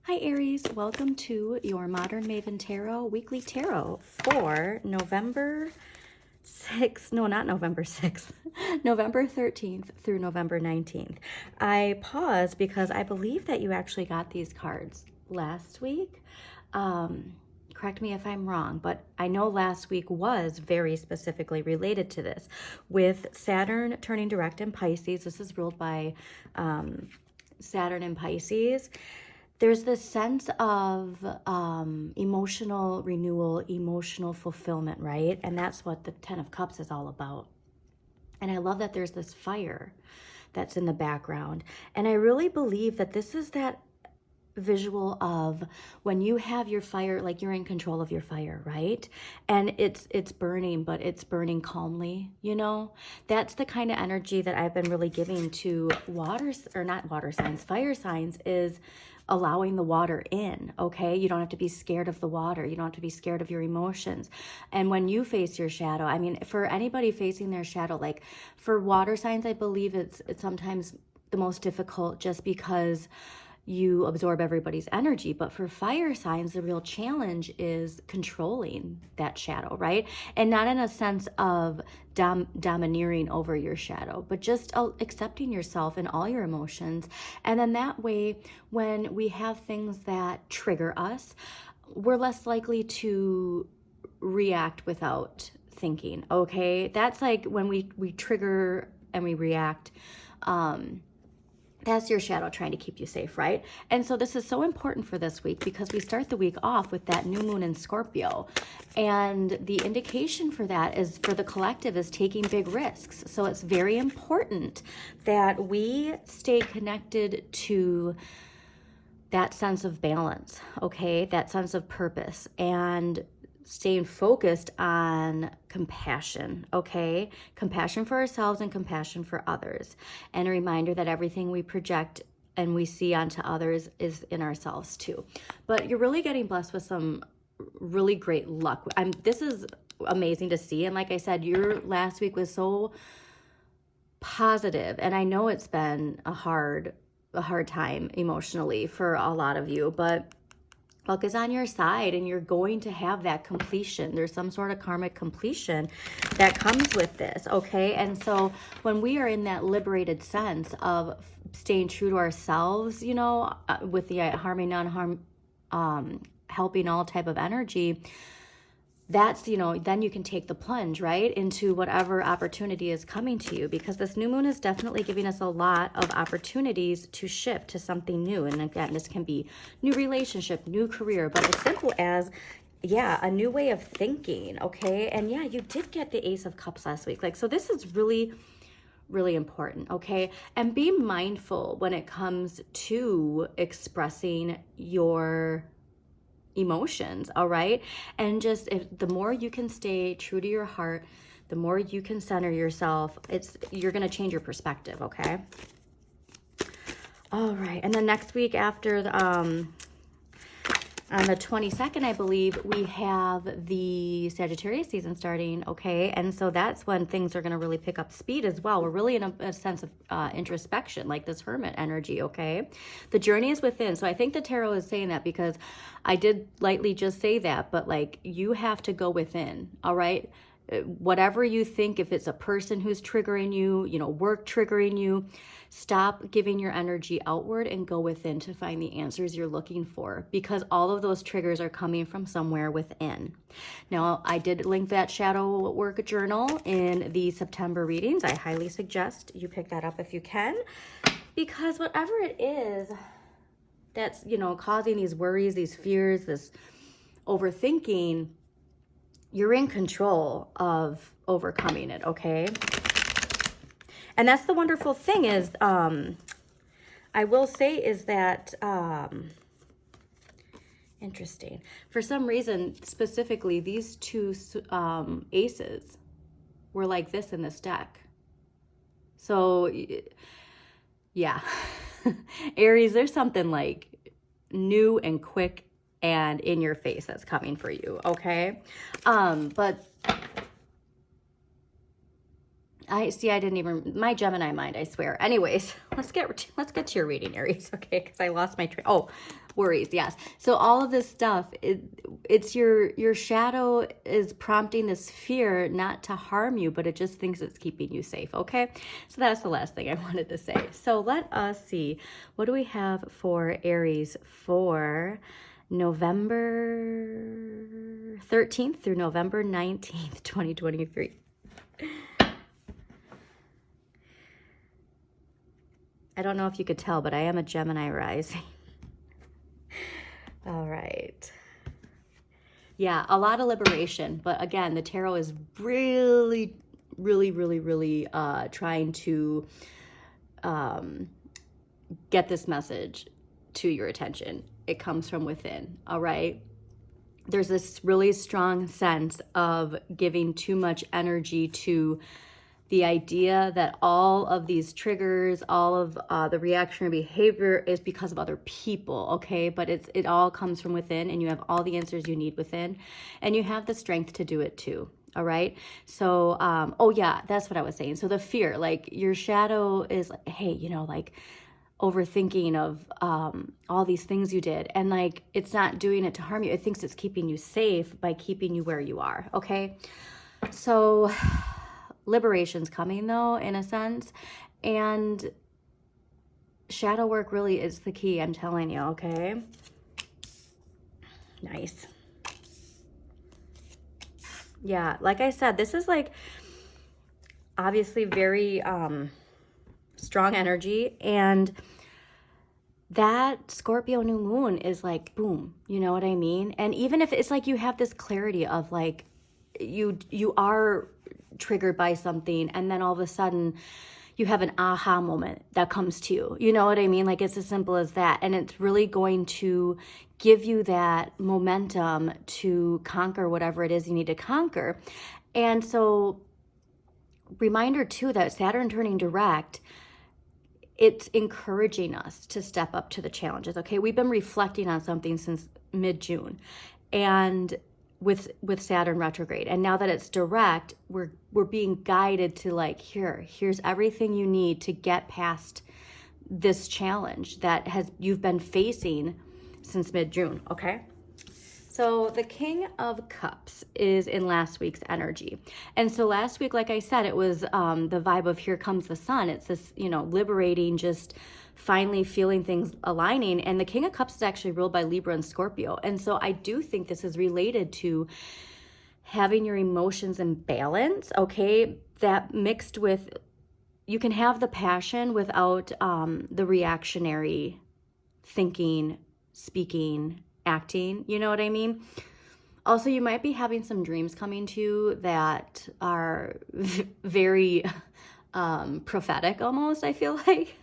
Hi Aries, welcome to your Modern Maven Tarot Weekly Tarot for November 6th, no, not November 6th, November 13th through November 19th. I paused because I believe that you actually got these cards last week. Correct me if I'm wrong, but I know last week was very specifically related to this. With Saturn turning direct in Pisces, this is ruled by Saturn in Pisces. There's this sense of emotional renewal, emotional fulfillment, right? And that's what the Ten of Cups is all about. And I love that there's this fire that's in the background. And I really believe that this is that visual of when you have your fire, like you're in control of your fire, right? And it's burning, but it's burning calmly, you know? That's the kind of energy that I've been really giving to fire signs, is allowing the water in, okay? You don't have to be scared of the water. You don't have to be scared of your emotions. And when you face your shadow, I mean, for anybody facing their shadow, like for water signs, I believe it's sometimes the most difficult just because you absorb everybody's energy. But for fire signs, the real challenge is controlling that shadow, right? And not in a sense of domineering over your shadow, but just accepting yourself and all your emotions. And then that way, when we have things that trigger us, we're less likely to react without thinking, okay? That's like when we trigger and we react, that's your shadow trying to keep you safe, right? And so this is so important for this week because we start the week off with that new moon in Scorpio. And the indication for that is, for the collective, is taking big risks. So it's very important that we stay connected to that sense of balance, okay? That sense of purpose, and staying focused on compassion, okay? Compassion for ourselves and compassion for others. And a reminder that everything we project and we see onto others is in ourselves too. But you're really getting blessed with some really great luck. This is amazing to see. And like I said, your last week was so positive, and I know it's been a hard time emotionally for a lot of you, but luck is on your side, and you're going to have that completion. There's some sort of karmic completion that comes with this, okay? And so when we are in that liberated sense of staying true to ourselves, you know, with the harming, non-harm, helping all type of energy, that's, you know, then you can take the plunge, right, into whatever opportunity is coming to you, because this new moon is definitely giving us a lot of opportunities to shift to something new. And again, this can be new relationship, new career, but as simple as, yeah, a new way of thinking, okay? And yeah, you did get the Ace of Cups last week. Like, so this is really, really important, okay? And be mindful when it comes to expressing your emotions, all right? And just, the more you can stay true to your heart, the more you can center yourself, you're going to change your perspective, okay? All right. And then next week, after the on the 22nd, I believe, we have the Sagittarius season starting, okay? And so that's when things are going to really pick up speed as well. We're really in a sense of introspection, like this hermit energy, okay? The journey is within. So I think the tarot is saying that because I did lightly just say that, but like, you have to go within, all right? Whatever you think, if it's a person who's triggering you, you know, work triggering you, stop giving your energy outward and go within to find the answers you're looking for, because all of those triggers are coming from somewhere within. Now, I did link that shadow work journal in the September readings. I highly suggest you pick that up if you can, because whatever it is that's, you know, causing these worries, these fears, this overthinking, you're in control of overcoming it, okay? And that's the wonderful thing is, I will say is that, interesting. For some reason, specifically, these two aces were like this in this deck. So, yeah. Aries, there's something like new and quick and in your face that's coming for you, okay? But I see. I didn't even, my Gemini mind, I swear. Anyways, let's get to your reading, Aries. Okay. Cause I lost my train. Oh, worries. Yes. So all of this stuff, it's your shadow is prompting this fear not to harm you, but it just thinks it's keeping you safe. Okay. So that's the last thing I wanted to say. So let us see, what do we have for Aries for November 13th through November 19th, 2023. I don't know if you could tell, but I am a Gemini rising. All right. Yeah, a lot of liberation. But again, the tarot is really, really, really, really trying to get this message to your attention. It comes from within, all right? There's this really strong sense of giving too much energy to the idea that all of these triggers, all of the reactionary behavior is because of other people, okay? But it all comes from within, and you have all the answers you need within, and you have the strength to do it too, all right? So, oh yeah, that's what I was saying. So the fear, like your shadow is like, hey, you know, like overthinking of all these things you did, and like it's not doing it to harm you. It thinks it's keeping you safe by keeping you where you are, okay? So liberation's coming though, in a sense, and shadow work really is the key, I'm telling you, okay? Nice. Yeah, like I said, this is like obviously very strong energy, and that Scorpio new moon is like boom, you know what I mean? And even if it's like you have this clarity of like you are triggered by something, and then all of a sudden you have an aha moment that comes to you, you know what I mean? Like it's as simple as that, and it's really going to give you that momentum to conquer whatever it is you need to conquer. And so reminder too that Saturn turning direct, it's encouraging us to step up to the challenges. Okay, we've been reflecting on something since mid-June, and with Saturn retrograde, and now that it's direct, we're being guided to like, here's everything you need to get past this challenge that you've been facing since mid-June. Okay, so the King of Cups is in last week's energy, and so last week, like I said, it was the vibe of here comes the sun. It's this, you know, liberating, just finally feeling things aligning. And the King of Cups is actually ruled by Libra and Scorpio. And so I do think this is related to having your emotions in balance, okay? That mixed with, you can have the passion without the reactionary thinking, speaking, acting, you know what I mean? Also, you might be having some dreams coming to you that are very prophetic almost, I feel like.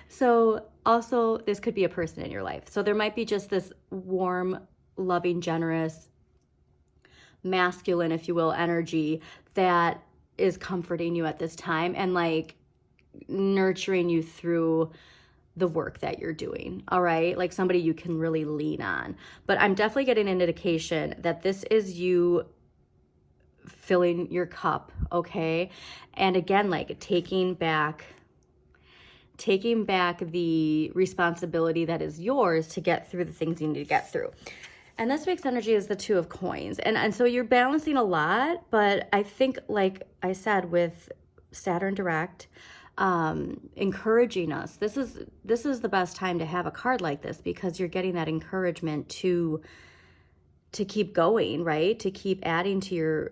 So also this could be a person in your life. So there might be just this warm, loving, generous, masculine, if you will, energy that is comforting you at this time and like nurturing you through the work that you're doing. All right. Like somebody you can really lean on. But I'm definitely getting an indication that this is you filling your cup. Okay. And again, like taking back the responsibility that is yours to get through the things you need to get through. And this week's energy is the Two of Coins. And so you're balancing a lot, but I think, like I said, with Saturn direct, encouraging us, this is the best time to have a card like this, because you're getting that encouragement to keep going, right? To keep adding to your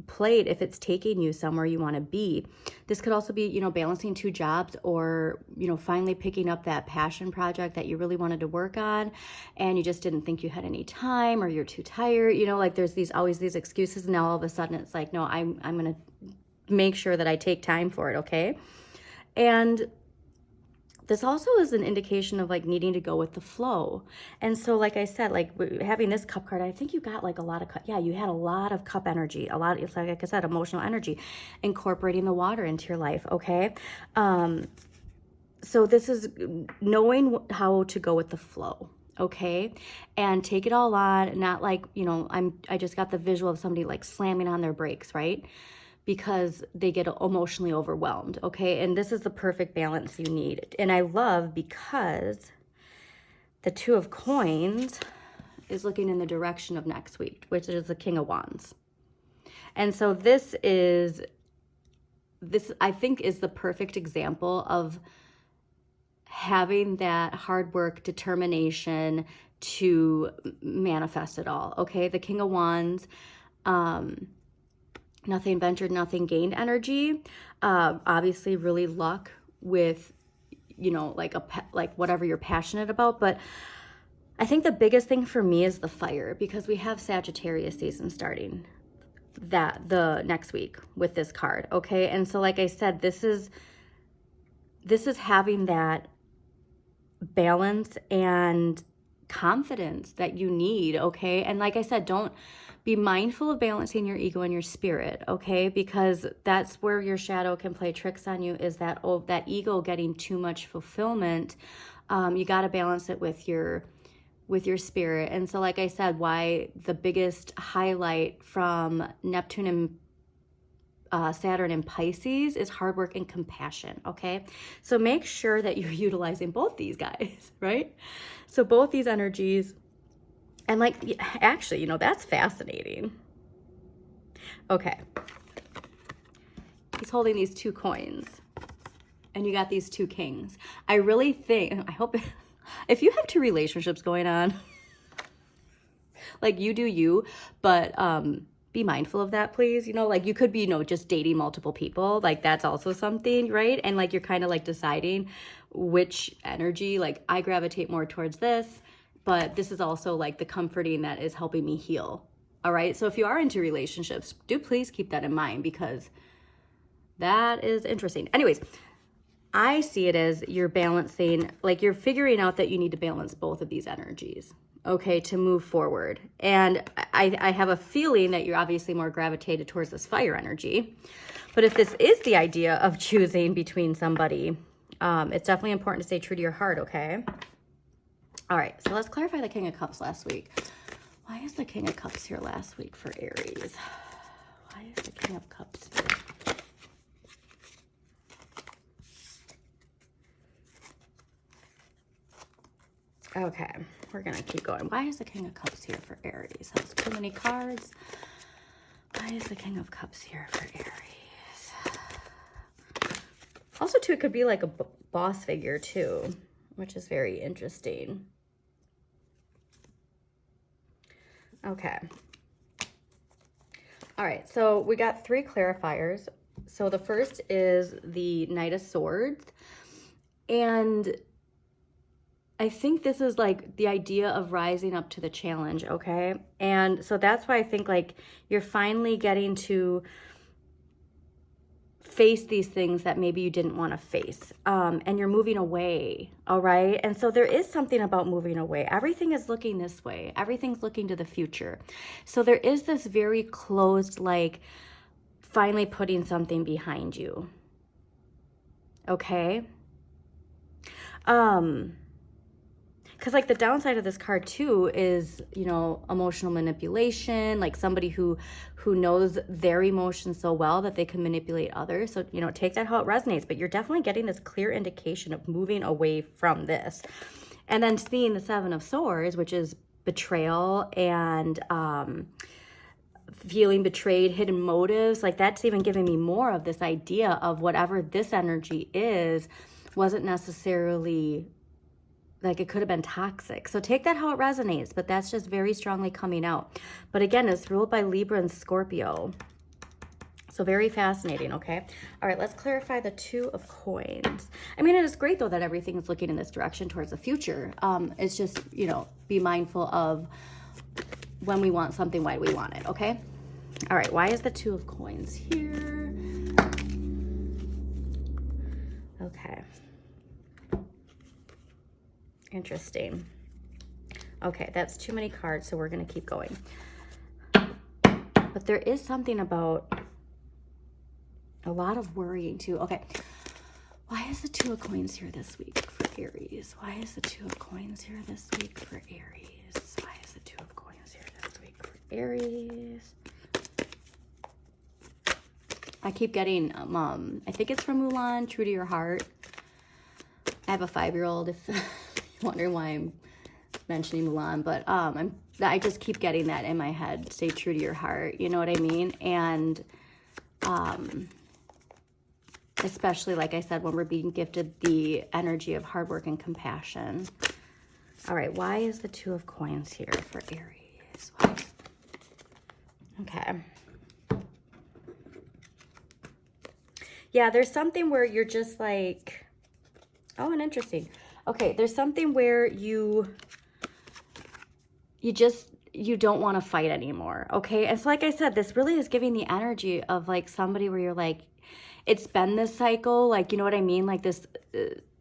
plate if it's taking you somewhere you want to be. This could also be, you know, balancing two jobs, or, you know, finally picking up that passion project that you really wanted to work on and you just didn't think you had any time, or you're too tired, you know, like there's always these excuses. Now all of a sudden it's like, no, I'm going to make sure that I take time for it. Okay. And this also is an indication of like needing to go with the flow. And so, like I said, like having this cup card, I think you got like a lot of cup. Yeah, you had a lot of cup energy, a lot of, like I said, emotional energy, incorporating the water into your life. Okay. So this is knowing how to go with the flow. Okay. And take it all on, not like, you know, I just got the visual of somebody like slamming on their brakes, right? because they get emotionally overwhelmed, okay? And this is the perfect balance you need. And I love because the Two of Coins is looking in the direction of next week, which is the King of Wands. And so this I think is the perfect example of having that hard work, determination to manifest it all, okay? The King of Wands, nothing ventured, nothing gained energy. Obviously really luck with, you know, like whatever you're passionate about. But I think the biggest thing for me is the fire, because we have Sagittarius season starting the next week with this card, okay? And so like I said, this is having that balance and confidence that you need, okay? And like I said, don't be mindful of balancing your ego and your spirit, okay? Because that's where your shadow can play tricks on you, is that ego getting too much fulfillment. You got to balance it with your spirit. And so like I said, why the biggest highlight from Neptune and Saturn and Pisces is hard work and compassion, okay? So make sure that you're utilizing both these guys, right? So both these energies, and like, actually, you know, that's fascinating. Okay. He's holding these 2 coins, and you got these 2 kings. I really think, I hope, if you have 2 relationships going on, like you do you, but be mindful of that, please. You know, like you could be, you know, just dating multiple people. Like that's also something, right? And like you're kind of like deciding which energy, like I gravitate more towards this, but this is also like the comforting that is helping me heal. All right. So if you are into relationships, do please keep that in mind, because that is interesting. Anyways, I see it as you're balancing, like you're figuring out that you need to balance both of these energies, okay, to move forward. And I have a feeling that you're obviously more gravitated towards this fire energy. But if this is the idea of choosing between somebody, it's definitely important to stay true to your heart, okay? All right, so let's clarify the King of Cups last week. Why is the King of Cups here last week for Aries? Why is the King of Cups here? Okay, we're going to keep going. Why is the King of Cups here for Aries? That's too many cards. Why is the King of Cups here for Aries? Also, too, it could be like a boss figure, too, which is very interesting. Okay. All right, so we got 3 clarifiers. So the first is the Knight of Swords. And I think this is like the idea of rising up to the challenge, okay? And so that's why I think like you're finally getting to face these things that maybe you didn't want to face, and you're moving away, all right? And so there is something about moving away. Everything is looking this way. Everything's looking to the future. So there is this very closed, like finally putting something behind you, okay? Because like the downside of this card too is, you know, emotional manipulation, like somebody who knows their emotions so well that they can manipulate others. So, you know, take that how it resonates, but you're definitely getting this clear indication of moving away from this. And then seeing the 7 of Swords, which is betrayal and feeling betrayed, hidden motives, like that's even giving me more of this idea of whatever this energy is wasn't necessarily, like it could have been toxic. So take that how it resonates, but that's just very strongly coming out. But again, it's ruled by Libra and Scorpio. So very fascinating, okay? All right, let's clarify the 2 of Coins. I mean, it is great though that everything is looking in this direction towards the future. It's just, you know, be mindful of when we want something, why do we want it, okay? All right, why is the 2 of Coins here? Okay. Interesting. Okay, that's too many cards, so we're going to keep going. But there is something about a lot of worrying too. Okay, why is the 2 of Coins here this week for Aries? Why is the 2 of Coins here this week for Aries? Why is the 2 of Coins here this week for Aries? I keep getting, I think it's from Mulan, True to Your Heart. I have a 5-year-old, if you're wondering why I'm mentioning Mulan, but I just keep getting that in my head, stay true to your heart, you know what I mean? And especially, like I said, when we're being gifted the energy of hard work and compassion. All right, why is the 2 of Coins here for Aries? Okay. Yeah, there's something where you're just like, oh, and interesting. Okay, there's something where you don't want to fight anymore, okay? And so like I said, this really is giving the energy of like somebody where you're like, it's been this cycle, like, you know what I mean? Like this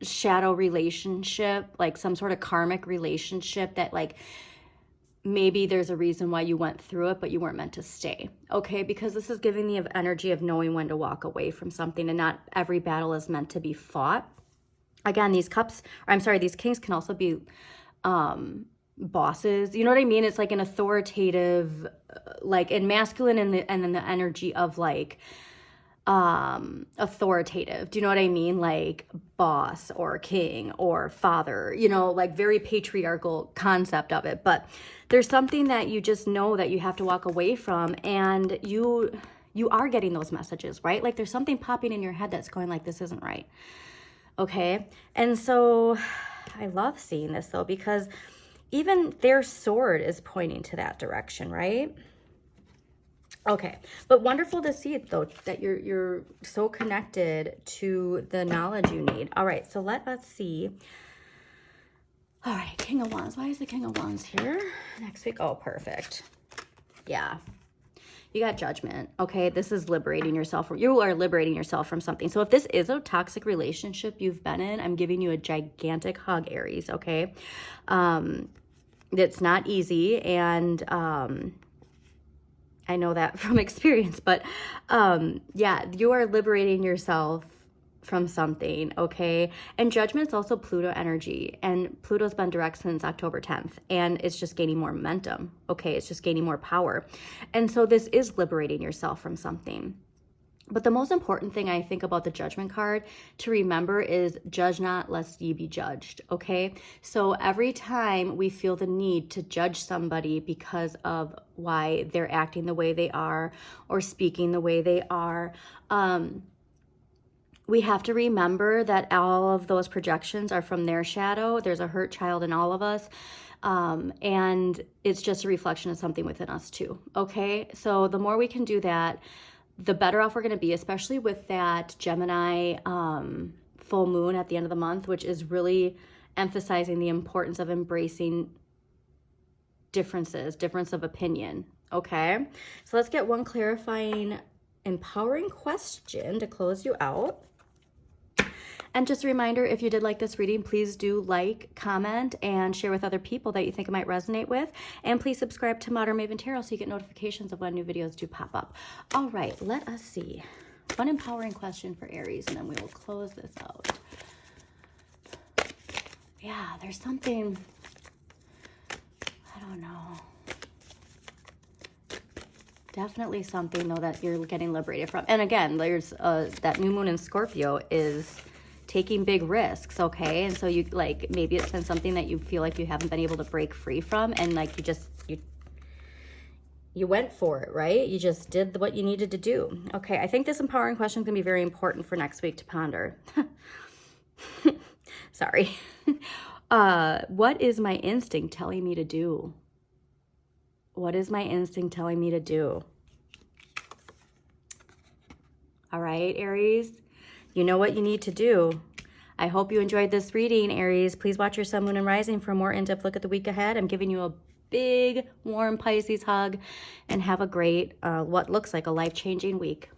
shadow relationship, like some sort of karmic relationship that like, maybe there's a reason why you went through it, but you weren't meant to stay, okay? Because this is giving the energy of knowing when to walk away from something, and not every battle is meant to be fought. Again, these these kings can also be bosses. You know what I mean? It's like an authoritative, like in masculine and then the energy of like, authoritative. Do you know what I mean? Like boss or king or father, you know, like very patriarchal concept of it. But there's something that you just know that you have to walk away from, and you are getting those messages, right? Like there's something popping in your head that's going like, this isn't right. Okay. And so I love seeing this though, because even their sword is pointing to that direction, right? Okay, but wonderful to see it though, that you're so connected to the knowledge you need. All right, so let us see. All right, King of Wands. Why is the King of Wands here next week? Oh, perfect. Yeah. You got Judgment, okay? This is liberating yourself. You are liberating yourself from something. So if this is a toxic relationship you've been in, I'm giving you a gigantic hug, Aries, okay? It's not easy, and I know that from experience, but yeah, you are liberating yourself from something, okay? And Judgment is also Pluto energy, and Pluto's been direct since October 10th, and it's just gaining more momentum, okay? It's just gaining more power. And so this is liberating yourself from something. But the most important thing I think about the Judgment card to remember is judge not lest ye be judged, okay? So every time we feel the need to judge somebody because of why they're acting the way they are or speaking the way they are, we have to remember that all of those projections are from their shadow. There's a hurt child in all of us. And it's just a reflection of something within us too, okay? So the more we can do that, the better off we're going to be, especially with that Gemini full moon at the end of the month, which is really emphasizing the importance of embracing difference of opinion, okay? So let's get one clarifying, empowering question to close you out. And just a reminder, if you did like this reading, please do like, comment, and share with other people that you think it might resonate with. And please subscribe to Modern Maven Tarot so you get notifications of when new videos do pop up. All right, let us see. One empowering question for Aries, and then we will close this out. Yeah, there's something, I don't know. Definitely something, though, that you're getting liberated from. And again, there's that new moon in Scorpio is taking big risks, okay? And so you like, maybe it's been something that you feel like you haven't been able to break free from, and like you went for it, right? You just did what you needed to do. Okay, I think this empowering question is going to be very important for next week to ponder. Sorry. What is my instinct telling me to do? What is my instinct telling me to do? All right, Aries, you know what you need to do. I hope you enjoyed this reading, Aries. Please watch your sun, moon, and rising for a more in-depth look at the week ahead. I'm giving you a big, warm Pisces hug, and have a great, what looks like a life-changing week.